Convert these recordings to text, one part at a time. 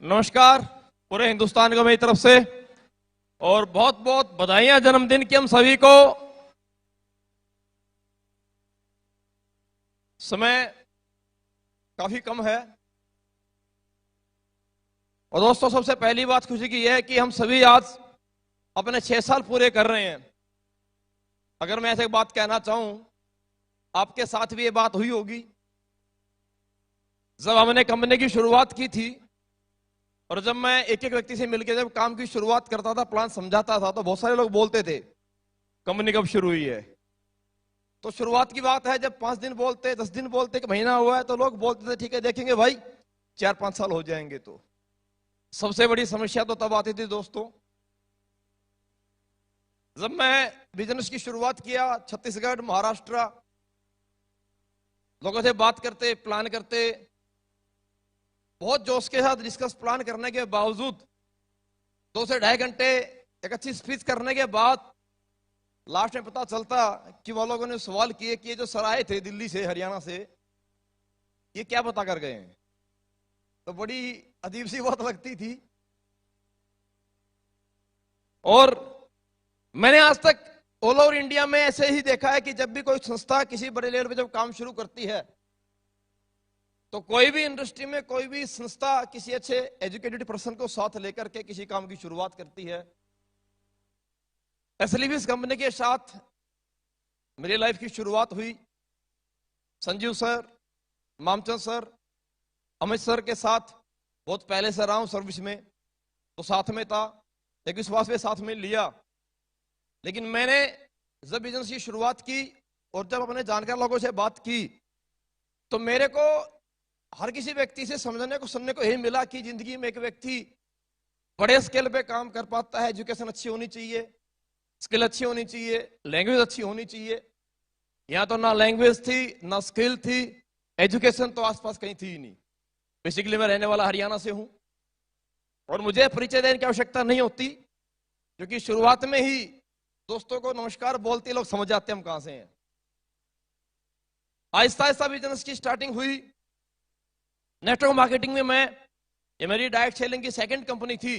नमस्कार पूरे हिंदुस्तान को मेरी तरफ से और बहुत बहुत बधाइयां जन्मदिन की हम सभी को। समय काफी कम है और दोस्तों सबसे पहली बात खुशी की यह है कि हम सभी आज अपने 6 साल पूरे कर रहे हैं। अगर मैं ऐसे एक बात कहना चाहूं, आपके साथ भी ये बात हुई होगी। जब हमने कंपनी की शुरुआत की थी और जब मैं एक एक व्यक्ति से मिलकर जब काम की शुरुआत करता था, प्लान समझाता था, तो बहुत सारे लोग बोलते थे कंपनी कब शुरू हुई है। तो शुरुआत की बात है, जब 5 दिन बोलते, 10 दिन बोलते, एक महीना हुआ है, तो लोग बोलते थे ठीक है देखेंगे भाई 4-5 साल हो जाएंगे। तो सबसे बड़ी समस्या तो तब आती थी दोस्तों, जब मैं बिजनेस की शुरुआत किया छत्तीसगढ़ महाराष्ट्र, लोगों से बात करते, प्लान करते, बहुत जोश के साथ डिस्कस प्लान करने के बावजूद 2 से ढाई घंटे एक अच्छी स्पीच करने के बाद लास्ट में पता चलता कि वो लोगों ने सवाल किए कि ये जो सर आए थे दिल्ली से, हरियाणा से, ये क्या बता कर गए हैं। तो बड़ी अजीब सी बात लगती थी। और मैंने आज तक ऑल ओवर इंडिया में ऐसे ही देखा है कि जब भी कोई संस्था किसी बड़े लेवल पे जब काम शुरू करती है, तो कोई भी इंडस्ट्री में कोई भी संस्था किसी अच्छे एजुकेटेड पर्सन को साथ लेकर के किसी काम की शुरुआत करती है। इसलिए इस कंपनी के साथ मेरी लाइफ की शुरुआत हुई। Sanjeev sir, Mamchand sir, Amit sir के साथ बहुत पहले से रहा हूं सर्विस में, तो साथ में था, एक विश्वास में साथ में लिया। लेकिन मैंने जब बिजनेस की शुरुआत की और जब अपने जानकार लोगों से बात की, तो मेरे को हर किसी व्यक्ति से समझने को, सुनने को यही मिला कि जिंदगी में एक व्यक्ति बड़े स्केल पे काम कर पाता है, एजुकेशन अच्छी होनी चाहिए, स्किल अच्छी होनी चाहिए, लैंग्वेज अच्छी होनी चाहिए। यहां तो ना लैंग्वेज थी, ना स्किल थी, एजुकेशन तो आसपास कहीं थी ही नहीं। बेसिकली मैं रहने वाला हरियाणा से हूं और मुझे परिचय देने की आवश्यकता नहीं होती, क्योंकि शुरुआत में ही दोस्तों को नमस्कार बोलते लोग समझ जाते हैं हम कहां से हैं। आहिस्ता आहिस्ता बिजनेस की स्टार्टिंग हुई। नेटवर्क मार्केटिंग में ये मेरी डायरेक्ट सेलिंग की सेकंड कंपनी थी।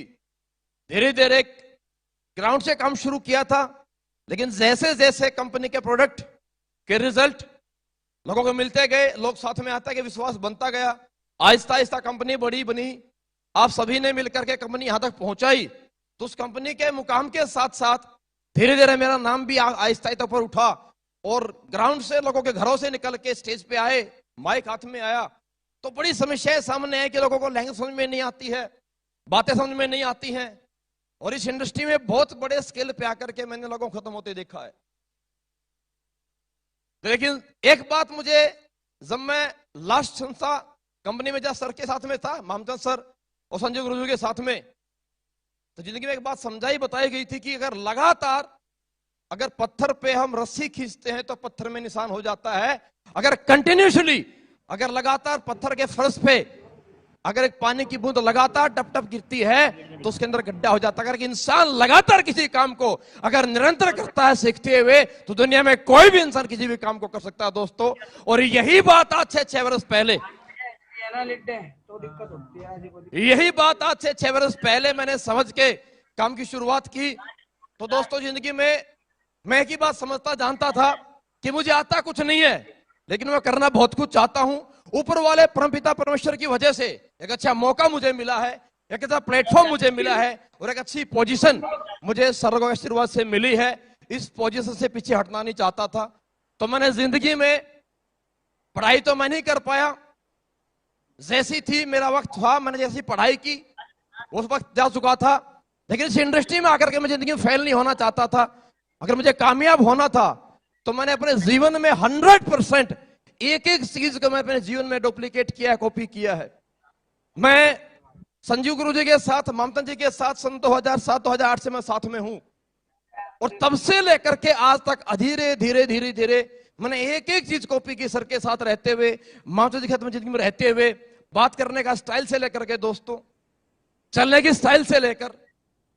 धीरे धीरे ग्राउंड से काम शुरू किया था, लेकिन जैसे जैसे कंपनी के प्रोडक्ट के रिजल्ट लोगों को मिलते गए, लोग साथ में आते गए, विश्वास बनता गया। आहिस्ता आहिस्ता कंपनी बड़ी बनी, आप सभी ने मिलकर के कंपनी यहां तक पहुंचाई। तो उस कंपनी के मुकाम के साथ साथ धीरे धीरे मेरा नाम भी आहिस्ता आहिस्ता ऊपर उठा और ग्राउंड से लोगों के घरों से निकल के स्टेज पे आए, माइक हाथ में आया। तो बड़ी समस्याएं सामने है कि लोगों को लैंग्वेज समझ में नहीं आती है, बातें समझ में नहीं आती हैं, और इस इंडस्ट्री में बहुत बड़े स्केल पे आकर के मैंने लोगों को खत्म होते देखा है। लेकिन एक बात मुझे, जब मैं लास्ट संस्था कंपनी में जब सर के साथ में था, मामचंद सर और संजय गुरुजी के साथ में, तो जिंदगी में एक बात समझाई बताई गई थी कि अगर लगातार अगर पत्थर पे हम रस्सी खींचते हैं तो पत्थर में निशान हो जाता है। अगर कंटिन्यूसली, अगर लगातार पत्थर के फर्श पे अगर एक पानी की बूंद लगातार टप टप गिरती है तो उसके अंदर गड्ढा हो जाता है। अगर इंसान लगातार किसी काम को अगर निरंतर करता है सीखते हुए, तो दुनिया में कोई भी इंसान किसी भी काम को कर सकता है दोस्तों। और यही बात आज से 6 वर्ष पहले, यही बात आज से 6 वर्ष पहले मैंने समझ के काम की शुरुआत की। तो दोस्तों जिंदगी में मैं एक ही बात समझता जानता था कि मुझे आता कुछ नहीं है, लेकिन मैं करना बहुत कुछ चाहता हूं। ऊपर वाले परमपिता परमेश्वर की वजह से एक अच्छा मौका मुझे मिला है, एक अच्छा प्लेटफॉर्म मुझे मिला है और एक अच्छी पोजीशन मुझे सर्वों के आशीर्वाद से मिली है। इस पोजीशन से पीछे हटना नहीं चाहता था। तो मैंने जिंदगी में पढ़ाई तो मैं नहीं कर पाया, जैसी थी मेरा वक्त था, मैंने जैसी पढ़ाई की उस वक्त जा चुका था। लेकिन इस इंडस्ट्री में आकर के मैं जिंदगी में फेल नहीं होना चाहता था। अगर मुझे कामयाब होना था तो मैंने अपने जीवन में 100% एक एक चीज को मैं अपने जीवन में डुप्लीकेट किया है, कॉपी किया है। मैं संजीव गुरु जी के साथ, मामचंद जी के साथ सन 2007-2008 से मैं साथ में हूं और तब से लेकर के आज तक धीरे धीरे धीरे धीरे मैंने एक एक चीज कॉपी की, सर के साथ रहते हुए, मामचंद जी के साथ जिंदगी में रहते हुए, बात करने का स्टाइल से लेकर के दोस्तों, चलने की स्टाइल से लेकर,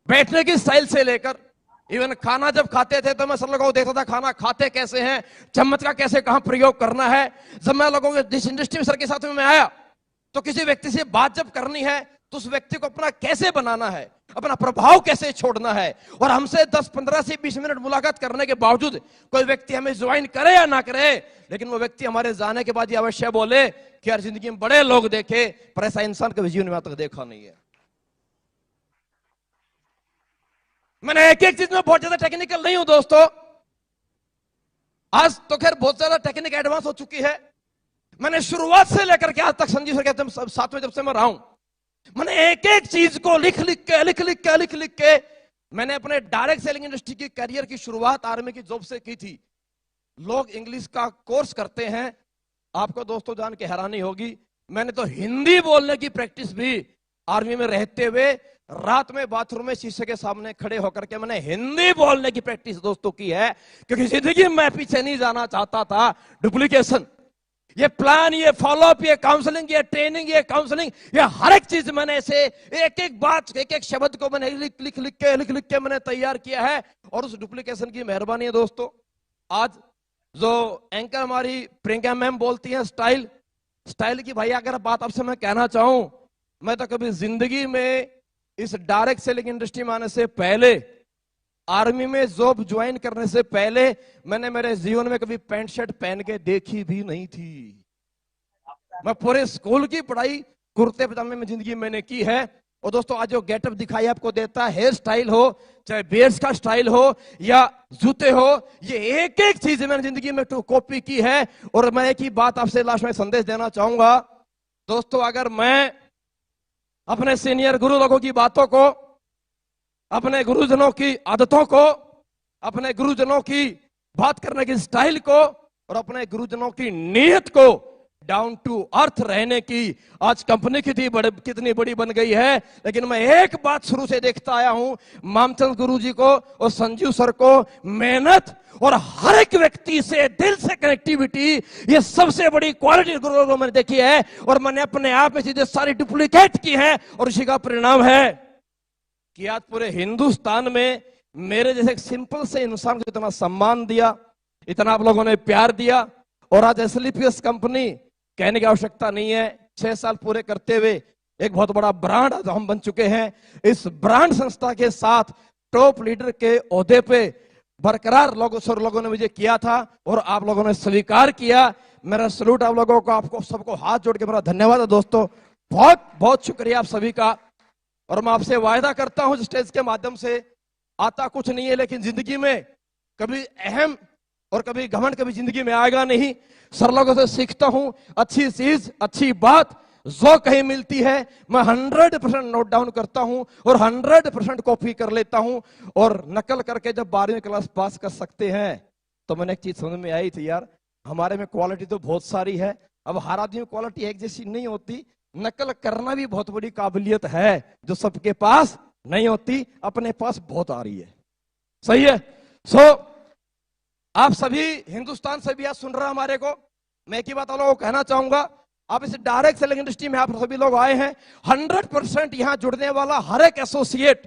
बैठने की स्टाइल से लेकर, इवन खाना जब खाते थे तो मैं सब लोगों को देखता था खाना खाते कैसे हैं, चम्मच का कैसे कहां प्रयोग करना है। जब मैं लोगों के जिस इंडस्ट्री में सर के साथ में मैं आया, तो किसी व्यक्ति से बात जब करनी है तो उस व्यक्ति को अपना कैसे बनाना है, अपना प्रभाव कैसे छोड़ना है। और हमसे 10, 15 से 20 मिनट मुलाकात करने के बावजूद कोई व्यक्ति हमें ज्वाइन करे या ना करे, लेकिन वो व्यक्ति हमारे जाने के बाद ये अवश्य बोले कि यार जिंदगी में बड़े लोग देखे, पर ऐसा इंसान कभी जीवन में तक देखा नहीं है। मैंने एक एक चीज में बहुत ज्यादा टेक्निकल नहीं हूं दोस्तों, आज तो खैर बहुत ज्यादा टेक्निक एडवांस हो चुकी है। मैंने शुरुआत से लेकर के आज तक संजीव सर के साथ में जब से मैं रहा हूं, मैंने एक एक चीज को लिख लिख के मैंने अपने डायरेक्ट सेलिंग इंडस्ट्री की करियर की शुरुआत आर्मी की जॉब से की थी। लोग इंग्लिश का कोर्स करते हैं, आपको दोस्तों जान के हैरानी होगी, मैंने तो हिंदी बोलने की प्रैक्टिस भी आर्मी में रहते हुए रात में बाथरूम में शीशे के सामने खड़े होकर के मैंने हिंदी बोलने की प्रैक्टिस दोस्तों की है, क्योंकि जिंदगी में मैं पीछे नहीं जाना चाहता था। डुप्लीकेशन, ये प्लान, ये फॉलोअप, ये काउंसलिंग, ये ट्रेनिंग, ये काउंसलिंग, ये हर एक चीज मैंने ऐसे एक एक बात, एक एक शब्द को मैंने लिख के मैंने तैयार किया है। और उस डुप्लीकेशन की मेहरबानी है दोस्तों। आज जो एंकर हमारी प्रियंका मैम बोलती है स्टाइल की, भाई अगर बात आपसे मैं कहना चाहूं, मैं तो कभी जिंदगी में इस डायरेक्ट सेलिंग इंडस्ट्री में आने से पहले, आर्मी में जॉब ज्वाइन करने से पहले, मैंने मेरे जीवन में कभी पैंट शर्ट पहन के देखी भी नहीं थी। मैं पूरे स्कूल की पढ़ाई कुर्ते पजामे में जिंदगी मैंने की है। और दोस्तों आज जो गेटअप दिखाई आपको देता है, हेयर स्टाइल हो, चाहे बेयर्स का स्टाइल हो या जूते हो, ये एक एक चीज मैंने जिंदगी में कॉपी की है। और मैं एक ही बात आपसे लास्ट में संदेश देना चाहूंगा दोस्तों, अगर मैं अपने सीनियर गुरु लोगों की बातों को, अपने गुरुजनों की आदतों को, अपने गुरुजनों की बात करने की स्टाइल को और अपने गुरुजनों की नीयत को, डाउन टू अर्थ रहने की आज कंपनी कितनी बड़ी बन गई है। लेकिन मैं एक बात शुरू से देखता आया हूं, मामचंद गुरु जी को और संजीव सर को, मेहनत और हर एक व्यक्ति से दिल से कनेक्टिविटी, ये सबसे बड़ी क्वालिटी गुरु लोगों मैंने देखी है। और मैंने अपने आप में चीजें सारी डुप्लीकेट की है और उसी का परिणाम है कि आज पूरे हिंदुस्तान में मेरे जैसे एक सिंपल से इंसान को इतना सम्मान दिया, इतना आप लोगों ने प्यार दिया। और आज एसएलपीएस कंपनी, कहने की आवश्यकता नहीं है, 6 साल पूरे करते हुए एक बहुत बड़ा ब्रांड आज हम बन चुके हैं। इस ब्रांड संस्था के साथ टॉप लीडर के ओहदे पे बरकरार लोगों ने मुझे किया था और आप लोगों ने स्वीकार किया। मेरा सलूट आप लोगों को, आपको सबको हाथ जोड़ के मेरा धन्यवाद है दोस्तों, बहुत बहुत शुक्रिया आप सभी का। और मैं आपसे वायदा करता हूं स्टेज के माध्यम से, आता कुछ नहीं है, लेकिन जिंदगी में कभी अहम और कभी घमंड कभी जिंदगी में आएगा नहीं। सर लोगों से सीखता हूं, अच्छी चीज, अच्छी बात जो कहीं मिलती है मैं 100% नोट डाउन करता हूं और 100% कॉपी कर लेता हूं। और नकल करके जब 12वीं क्लास पास कर सकते हैं तो मैंने एक चीज समझ में आई थी, यार हमारे में क्वालिटी तो बहुत सारी है। अब हर आदमी में क्वालिटी एक जैसी नहीं होती, नकल करना भी बहुत बड़ी काबिलियत है जो सबके पास नहीं होती, अपने पास बहुत आ रही है। सही है। आप सभी हिंदुस्तान से भी आज सुन रहे हमारे को, मैं एक ही बात आप लोगों को कहना चाहूंगा, आप इस डायरेक्ट सेलिंग इंडस्ट्री में आप सभी लोग आए हैं, 100% यहां जुड़ने वाला हर एक एसोसिएट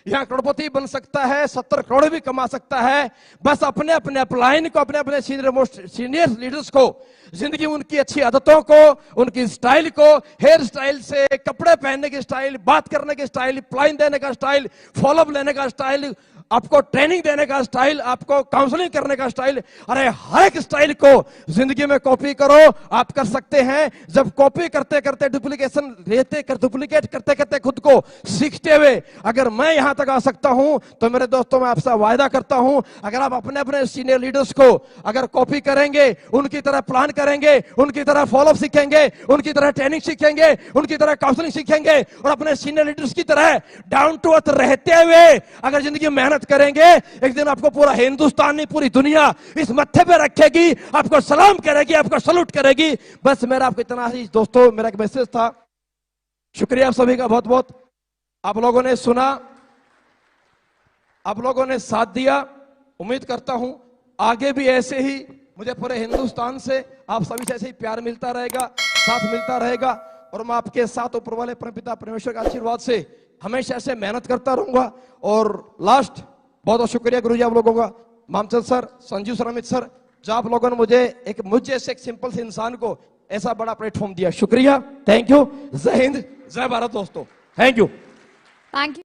यहां करोड़पति बन सकता है, 70 करोड़ भी कमा सकता है। बस अपने अपने अपलाइन को, अपने अपने सीनियर लीडर्स को, जिंदगी में उनकी अच्छी आदतों को, उनकी स्टाइल को, हेयर स्टाइल से कपड़े पहनने की स्टाइल, बात करने की स्टाइल, प्लाइन देने का स्टाइल, फॉलोअप लेने का स्टाइल, आपको ट्रेनिंग देने का स्टाइल, आपको काउंसलिंग करने का स्टाइल, अरे हर एक स्टाइल को जिंदगी में कॉपी करो, आप कर सकते हैं। जब कॉपी करते करते डुप्लीकेट करते करते खुद को सीखते हुए अगर मैं यहां तक आ सकता हूं, तो मेरे दोस्तों मैं आपसे वायदा करता हूं, अगर आप अपने अपने सीनियर लीडर्स को अगर कॉपी करेंगे, उनकी तरह प्लान करेंगे, उनकी तरह फॉलोअप सीखेंगे, उनकी तरह ट्रेनिंग सीखेंगे, उनकी तरह काउंसलिंग सीखेंगे और अपने सीनियर लीडर्स की तरह डाउन टू अर्थ रहते हुए अगर जिंदगी में मेहनत करेंगे, एक दिन आपको पूरा हिंदुस्तान नहीं पूरी दुनिया इस मत्थे पे रखेगी, आपको सलाम करेगी, आपको सलूट करेगी। बस मेरा आपको इतना ही दोस्तों, मेरा एक मैसेज था। शुक्रिया आप सभी का बहुत बहुत, आप लोगों ने सुना, आप लोगों ने साथ दिया। उम्मीद करता हूं आगे भी ऐसे ही मुझे पूरे हिंदुस्तान से आप सभी से ऐसे ही प्यार मिलता रहेगा, साथ मिलता रहेगा और मैं आपके साथ ऊपर वाले परमपिता परमेश्वर के आशीर्वाद से हमेशा से मेहनत करता रहूंगा। और लास्ट बहुत बहुत शुक्रिया गुरुजी आप लोगों का, Mamchand sir, Sanjeev sir, Amit sir, जो आप लोगों ने मुझे से एक सिंपल से इंसान को ऐसा बड़ा प्लेटफॉर्म दिया। शुक्रिया, थैंक यू, जय हिंद, जय भारत दोस्तों। Thank you. Thank you.